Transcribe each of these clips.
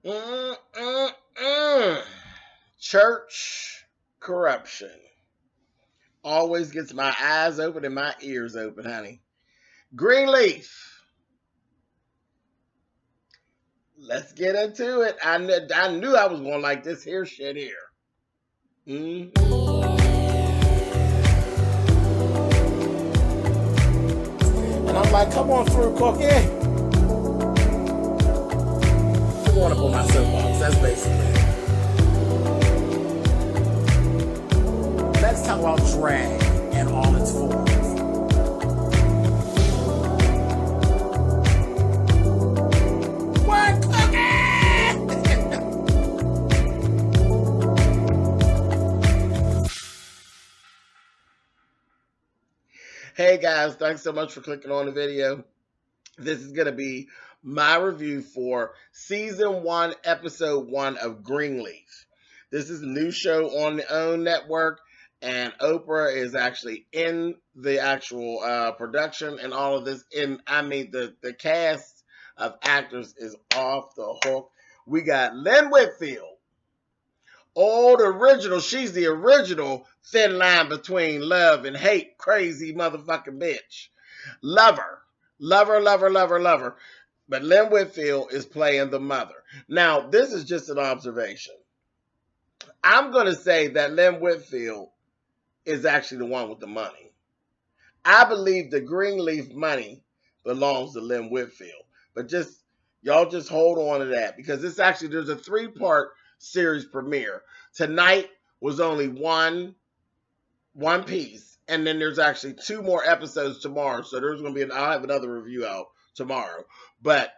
Mm, mm, mm. Church corruption always gets my eyes open and my ears open, honey. Greenleaf. Let's get into it. I knew I was going to like this here shit here. And I'm like, come on through, Cookie. I'm going up on my soapbox. That's basically it. Let's talk about drag and all its forms. What, Cookie? Hey guys, thanks so much for clicking on the video. This is going to be my review for Season 1, Episode 1 of Greenleaf. This is a new show on the OWN network, and Oprah is actually in the actual production and all of this. The cast of actors is off the hook. We got Lynn Whitfield. Oh, the original. She's the original thin line between love and hate. Crazy motherfucking bitch. Lover. Lover. But Lynn Whitfield is playing the mother. Now, this is just an observation. I'm going to say that Lynn Whitfield is actually the one with the money. I believe the Greenleaf money belongs to Lynn Whitfield. But y'all just hold on to that, because there's a 3-part series premiere. Tonight was only one piece, and then there's actually 2 more episodes tomorrow. So there's going to be I'll have another review out tomorrow. But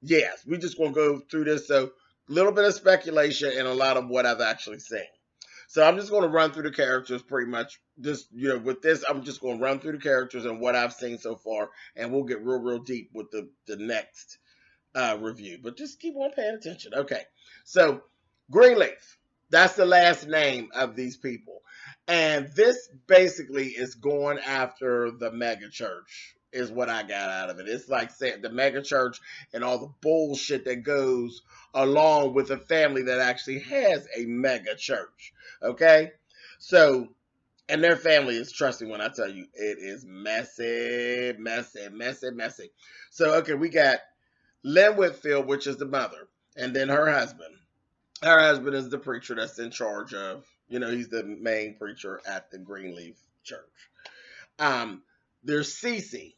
yes, we just going to go through this. So a little bit of speculation and a lot of what I've actually seen. So I'm just going to run through the characters pretty much. With this, I'm just going to run through the characters and what I've seen so far, and we'll get real deep with the next review. But just keep on paying attention. Okay, so Greenleaf, that's the last name of these people. And this basically is going after the mega church, is what I got out of it. It's like saying the mega church and all the bullshit that goes along with a family that actually has a mega church. Okay? So, and their family is, trust me when I tell you, it is messy. So, okay, we got Lynn Whitfield, which is the mother, and then her husband. Her husband is the preacher that's in charge of, he's the main preacher at the Greenleaf Church. There's Cece.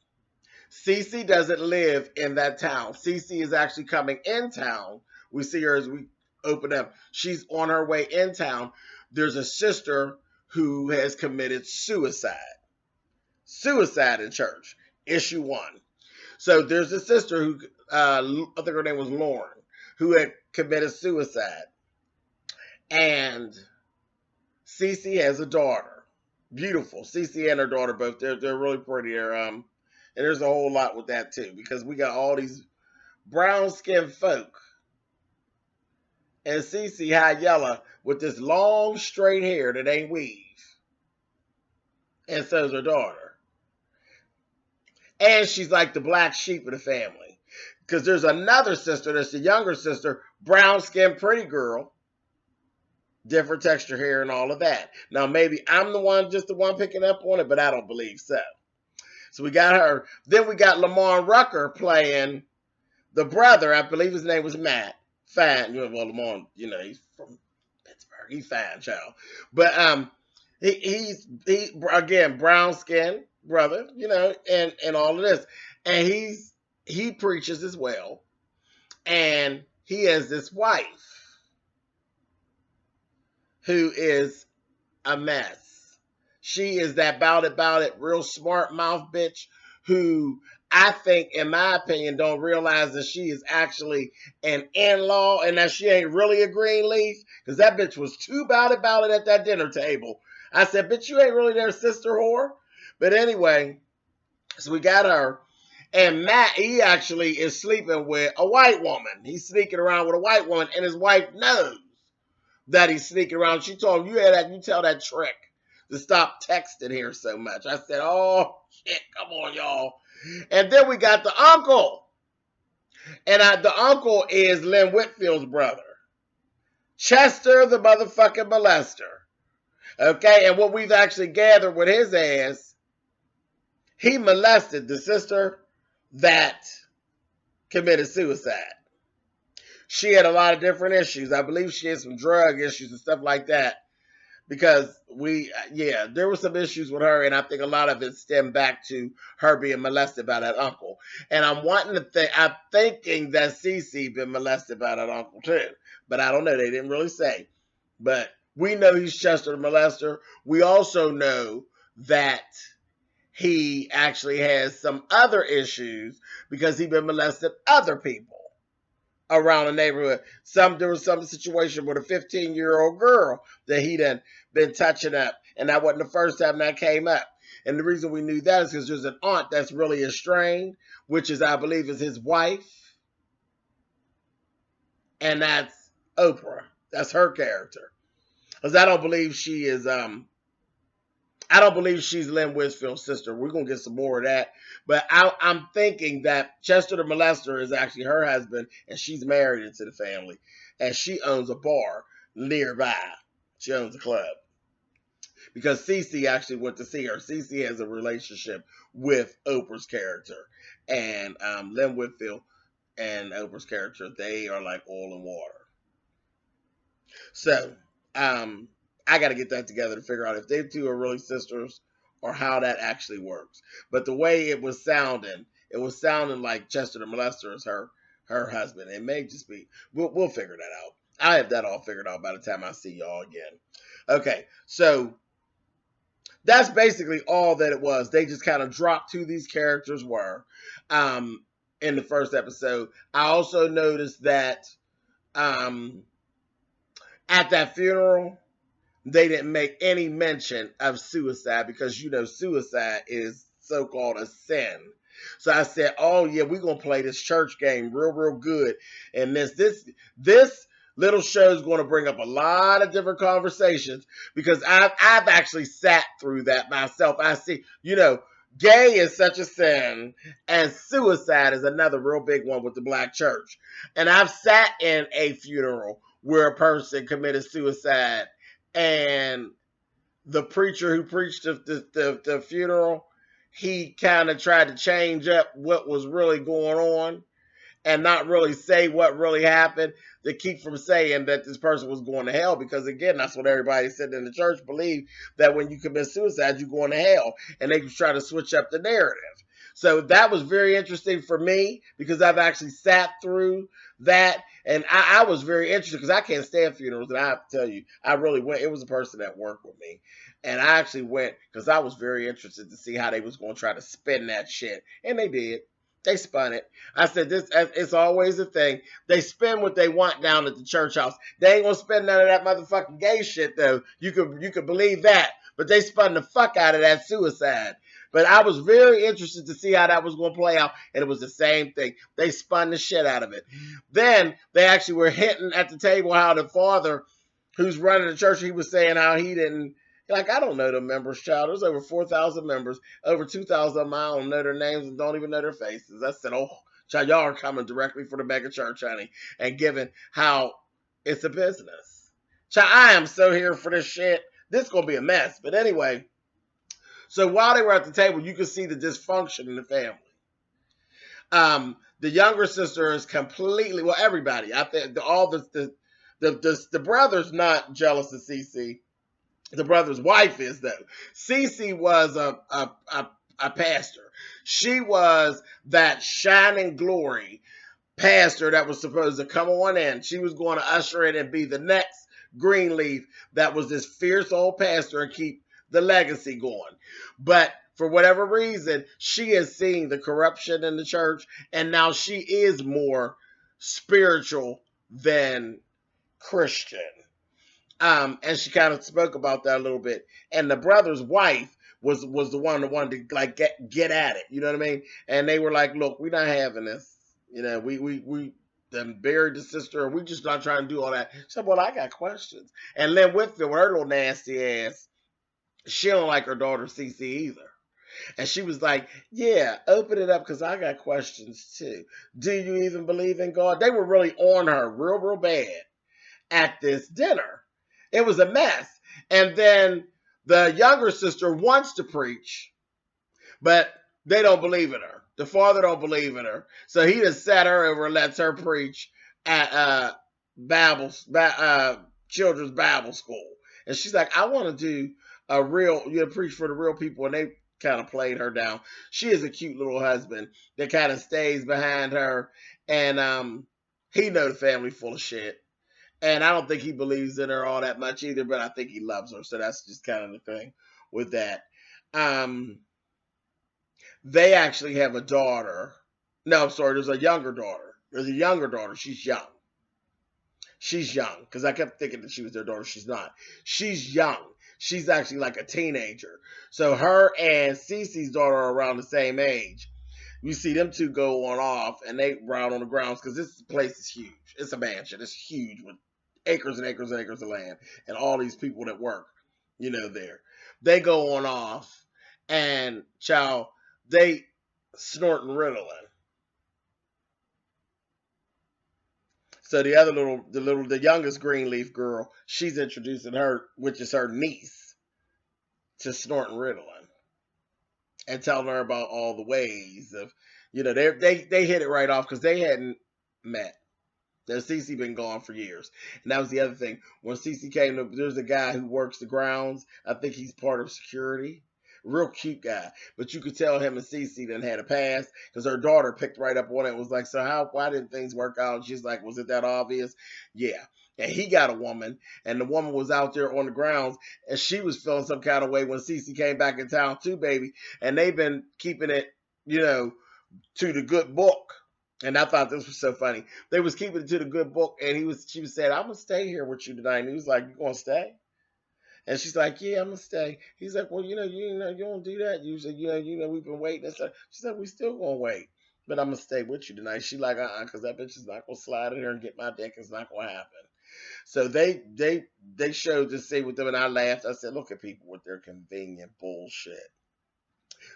Cece doesn't live in that town. Cece is actually coming in town. We see her as we open up. She's on her way in town. There's a sister who has committed suicide. Suicide in church. Issue 1. So there's a sister who, I think her name was Lauren, who had committed suicide. And Cece has a daughter. Beautiful. Cece and her daughter both. They're really pretty. And there's a whole lot with that too, because we got all these brown-skinned folk. And Cece high yellow with this long straight hair that ain't weave. And so's her daughter. And she's like the black sheep of the family. Because there's another sister, that's the younger sister, brown-skinned pretty girl. Different texture hair and all of that. Now, maybe I'm just the one picking up on it, but I don't believe so. So we got her. Then we got Lamar Rucker playing the brother. I believe his name was Matt. Fine. Well, Lamar, he's from Pittsburgh. He's fine, child. But he's again, brown skin brother, and all of this. And he preaches as well. And he has this wife who is a mess. She is that bout it, real smart mouth bitch who I think, in my opinion, don't realize that she is actually an in-law and that she ain't really a Greenleaf, because that bitch was too bout it at that dinner table. I said, bitch, you ain't really their sister whore. But anyway, so we got her. And Matt, he actually is sleeping with a white woman. He's sneaking around with a white woman, and his wife knows that he's sneaking around. She told him, you tell that trick to stop texting here so much. I said, oh, shit, come on, y'all. And then we got the uncle. And the uncle is Lynn Whitfield's brother. Chester, the motherfucking molester. Okay, and what we've actually gathered with his ass, he molested the sister that committed suicide. She had a lot of different issues. I believe she had some drug issues and stuff like that. Because there were some issues with her, and I think a lot of it stemmed back to her being molested by that uncle. And I'm thinking that Cece been molested by that uncle too, but I don't know. They didn't really say. But we know he's Chester the molester. We also know that he actually has some other issues because he's been molesting other people around the neighborhood. There was some situation with a 15-year-old girl that he done been touching up, and that wasn't the first time that came up. And the reason we knew that is because there's an aunt that's really estranged, which is, I believe, is his wife, and that's Oprah. That's her character. Because I don't believe she's Lynn Whitfield's sister. We're going to get some more of that. But I'm thinking that Chester the molester is actually her husband, and she's married into the family. And she owns a bar nearby. She owns a club. Because Cece actually went to see her. Cece has a relationship with Oprah's character. And Lynn Whitfield and Oprah's character, they are like oil and water. So, I got to get that together to figure out if they two are really sisters or how that actually works. But the way it was sounding like Chester the molester is her husband. It may just be. We'll figure that out. I have that all figured out by the time I see y'all again. Okay, so that's basically all that it was. They just kind of dropped who these characters were in the first episode. I also noticed that at that funeral, they didn't make any mention of suicide because, suicide is so-called a sin. So I said, oh, yeah, we're going to play this church game real good. And this little show is going to bring up a lot of different conversations because I've actually sat through that myself. I see, gay is such a sin, and suicide is another real big one with the black church. And I've sat in a funeral where a person committed suicide, and the preacher who preached the funeral, he kind of tried to change up what was really going on and not really say what really happened to keep from saying that this person was going to hell. Because again, that's what everybody said in the church believed, that when you commit suicide, you're going to hell. And they was trying to switch up the narrative. So that was very interesting for me because I've actually sat through that. And I was very interested because I can't stand funerals. And I have to tell you, I really went. It was a person that worked with me. And I actually went because I was very interested to see how they was going to try to spin that shit. And they did. They spun it. I said, this it's always a thing. They spin what they want down at the church house. They ain't going to spin none of that motherfucking gay shit, though. You could believe that. But they spun the fuck out of that suicide. But I was very interested to see how that was going to play out. And it was the same thing. They spun the shit out of it. Then they actually were hinting at the table how the father who's running the church, he was saying how he didn't, like, I don't know the members, child. There's over 4,000 members. Over 2,000 of them, I don't know their names and don't even know their faces. I said, oh, child, y'all are coming directly for the mega church, honey. And given how it's a business. Child, I am so here for this shit. This is going to be a mess. But anyway, so while they were at the table, you could see the dysfunction in the family. The younger sister is completely, well, everybody. I think all the brother's not jealous of Cece. The brother's wife is, though. Cece was a pastor. She was that shining glory pastor that was supposed to come on in. She was going to usher in and be the next Greenleaf that was this fierce old pastor and keep the legacy going. But for whatever reason, she is seeing the corruption in the church, and now she is more spiritual than Christian. And she kind of spoke about that a little bit. And the brother's wife was the one that wanted to like get at it. You know what I mean? And they were like, look, we're not having this. We then buried the sister. We just not trying to do all that. She said, well, I got questions. And Lynn Whitfield, her little nasty ass, she don't like her daughter Cece either. And she was like, yeah, open it up because I got questions too. Do you even believe in God? They were really on her real bad at this dinner. It was a mess. And then the younger sister wants to preach, but they don't believe in her. The father don't believe in her. So he just sat her over and lets her preach at children's Bible school. And she's like, I want to do a real, preach for the real people. And they kind of played her down. She is a cute little husband that kind of stays behind her. And he know the family full of shit. And I don't think he believes in her all that much either, but I think he loves her. So that's just kind of the thing with that. They actually have a daughter. No, I'm sorry. There's a younger daughter. There's a younger daughter. She's young. She's young because I kept thinking that she was their daughter. She's not. She's young. She's actually like a teenager. So her and Cece's daughter are around the same age. You see them two go on off and they ride on the grounds because this place is huge. It's a mansion. It's huge with acres and acres and acres of land and all these people that work, there. They go on off and they snorting Ritalin. So the youngest Greenleaf girl, she's introducing her, which is her niece, to snorting Ritalin and telling her about all the ways of, they hit it right off because they hadn't met. Cece been gone for years. And that was the other thing. When Cece came, there's a guy who works the grounds. I think he's part of security. Real cute guy. But you could tell him and Cece done had a past because her daughter picked right up on it and was like, so why didn't things work out? And she's like, was it that obvious? Yeah. And he got a woman, and the woman was out there on the grounds, and she was feeling some kind of way when Cece came back in town too, baby. And they've been keeping it, to the good book. And I thought this was so funny. They was keeping it to the good book, and she was saying, I'm gonna stay here with you tonight. And he was like, you gonna stay? And she's like, yeah, I'm gonna stay. He's like, well, you don't do that usually. We've been waiting. She's like, we still gonna wait, but I'm gonna stay with you tonight. She like, because that bitch is not gonna slide in here and get my dick. It's not gonna happen. So they showed this scene with them, and I laughed. I said, look at people with their convenient bullshit.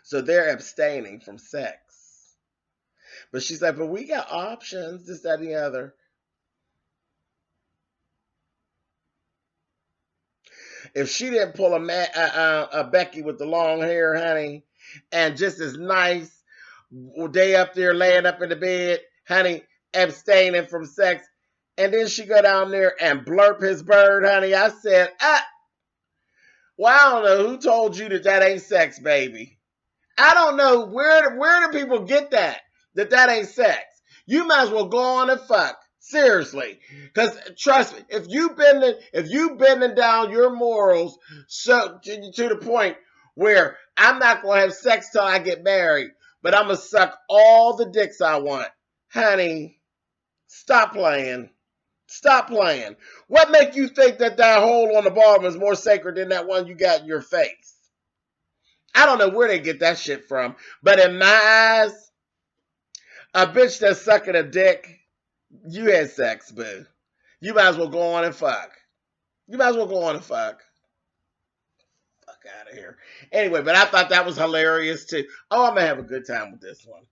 So they're abstaining from sex. But she's like, but we got options, this, that, and the other. If she didn't pull a Becky with the long hair, honey, and just as nice, day up there laying up in the bed, honey, abstaining from sex, and then she go down there and blurp his bird, honey, I said, well, I don't know who told you that ain't sex, baby. I don't know where do people get that ain't sex. You might as well go on and fuck. Seriously. Because trust me, if you bending down your morals so to the point where I'm not going to have sex till I get married, but I'm going to suck all the dicks I want. Honey, stop playing. Stop playing. What make you think that hole on the bottom is more sacred than that one you got in your face? I don't know where they get that shit from, but in my eyes, a bitch that's sucking a dick, you had sex, boo. You might as well go on and fuck. Fuck out of here. Anyway, but I thought that was hilarious too. Oh, I'm going to have a good time with this one.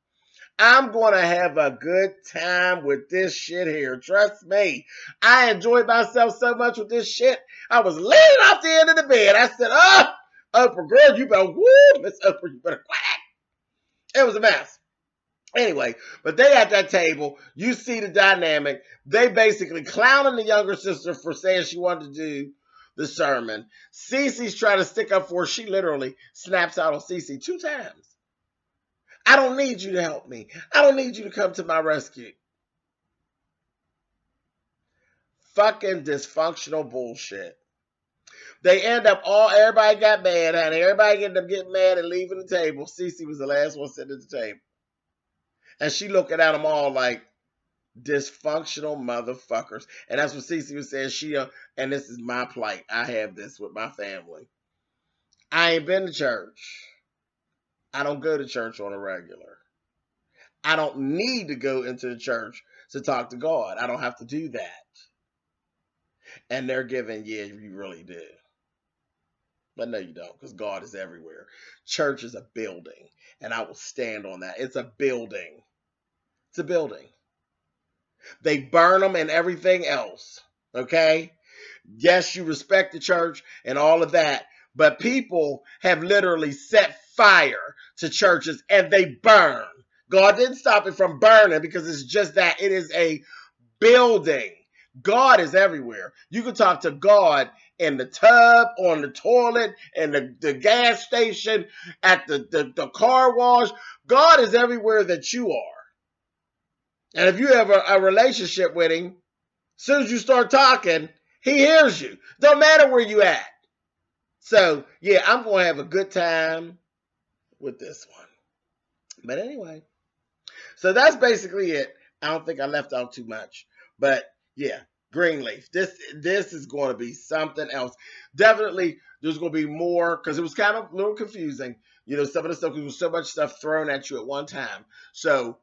I'm going to have a good time with this shit here. Trust me. I enjoyed myself so much with this shit. I was laying off the end of the bed. I said, Oprah, girl, you better, Miss Oprah, you better quack. It was a mess. Anyway, but they at that table, you see the dynamic. They basically clowning the younger sister for saying she wanted to do the sermon. Cece's trying to stick up for her. She literally snaps out on Cece 2 times. I don't need you to help me. I don't need you to come to my rescue. Fucking dysfunctional bullshit. They end up everybody got mad, honey. Everybody ended up getting mad and leaving the table. Cece was the last one sitting at the table. And she looking at them all like dysfunctional motherfuckers. And that's what Cece was saying. And this is my plight. I have this with my family. I ain't been to church. I don't go to church on a regular. I don't need to go into the church to talk to God. I don't have to do that. And they're giving, yeah, you really do. But no, you don't, because God is everywhere. Church is a building, and I will stand on that. It's a building. It's a building. They burn them and everything else. Okay? Yes, you respect the church and all of that, but people have literally set fire to churches and they burn. God didn't stop it from burning because it's just that it is a building. God is everywhere. You can talk to God in the tub, on the toilet, in the gas station, at the car wash. God is everywhere that you are. And if you have a relationship with him, as soon as you start talking, he hears you. Don't matter where you at. So, yeah, I'm going to have a good time with this one. But anyway, so that's basically it. I don't think I left out too much. But, yeah, Greenleaf. This is going to be something else. Definitely, there's going to be more, because it was kind of a little confusing. You know, some of the stuff, there was so much stuff thrown at you at one time. So,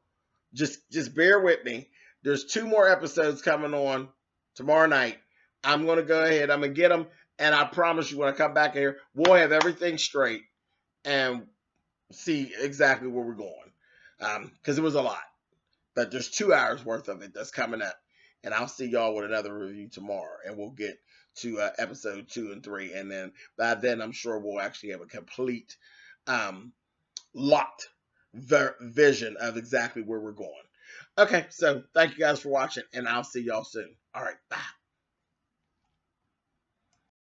just bear with me. There's 2 more episodes coming on tomorrow night. I'm going to go ahead. I'm going to get them. And I promise you, when I come back here, we'll have everything straight and see exactly where we're going. Because it was a lot. But there's 2 hours worth of it that's coming up. And I'll see y'all with another review tomorrow. And we'll get to episode 2 and 3. And then by then, I'm sure we'll actually have a complete locked vision of exactly where we're going. Okay, so thank you guys for watching, and I'll see y'all soon. All right, bye.